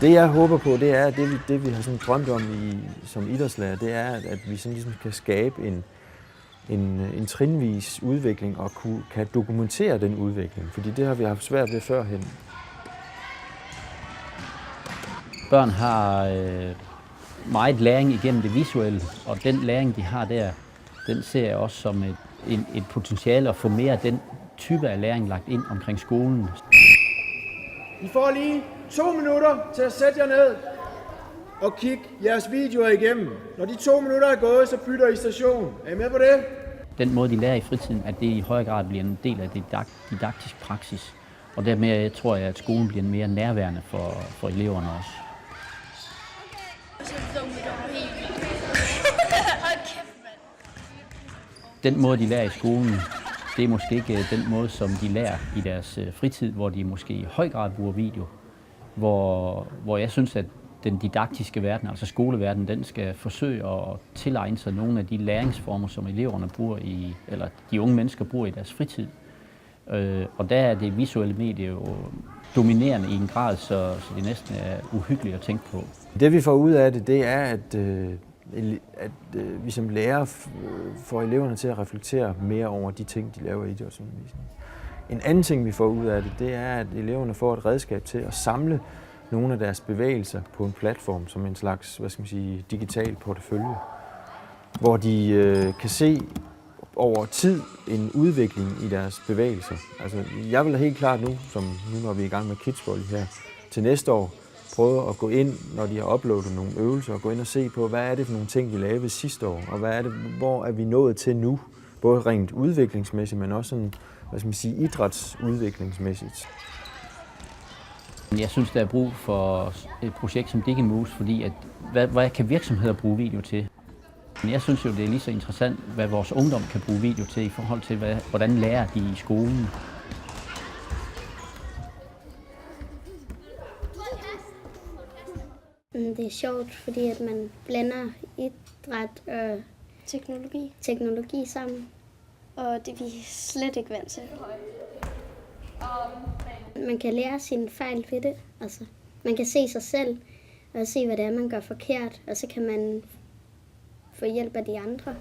Det jeg håber på, det er, at det vi har sådan drømt om som idrætslærer, det er, at vi sådan ligesom kan skabe en trinvis udvikling og kan dokumentere den udvikling, fordi det har vi haft svært ved førhen. Børn har meget læring igennem det visuelle, og den læring, de har der, den ser jeg også som et potentiale at få mere af den type af læring lagt ind omkring skolen. I får lige 2 minutter til at sætte jer ned og kigge jeres videoer igennem. Når de 2 minutter er gået, så bytter I station. Er I med på det? Den måde, de lærer i fritiden, at det i højere grad bliver en del af didaktisk praksis. Og dermed tror jeg, at skolen bliver mere nærværende for eleverne også. Den måde, de lærer i skolen, det er måske ikke den måde, som de lærer i deres fritid, hvor de måske i høj grad bruger video. Hvor jeg synes, at den didaktiske verden, altså skoleverdenen, den skal forsøge at tilegne sig nogle af de læringsformer, som eleverne bruger eller de unge mennesker bruger i deres fritid. Og der er det visuelle medie jo dominerende i en grad, så det næsten er uhyggeligt at tænke på. Det vi får ud af det, det er, at vi som lærer får eleverne til at reflektere mere over de ting, de laver i idrætsundervisningen. En anden ting, vi får ud af det, det er, at eleverne får et redskab til at samle nogle af deres bevægelser på en platform som en slags, digital portefølje, hvor de kan se over tid en udvikling i deres bevægelser. Altså, jeg vil helt klart nu når vi er i gang med Kidsvolley her, til næste år, prøve at gå ind, når de har uploadet nogle øvelser, og gå ind og se på, hvad er det for nogle ting, vi lavede sidste år, og hvor er vi nået til nu, både rent udviklingsmæssigt, men også sådan, idrætsudviklingsmæssigt. Jeg synes, der er brug for et projekt som DigiMoves, fordi hvad kan virksomheder bruge video til? Jeg synes jo, det er lige så interessant, hvad vores ungdom kan bruge video til i forhold til, hvordan lærer de i skolen. Det er sjovt, fordi at man blander idræt og teknologi sammen. Og det er vi slet ikke vant til. Man kan lære sine fejl ved det. Altså, man kan se sig selv og se, hvad det er, man gør forkert, og så kan man få hjælp af de andre.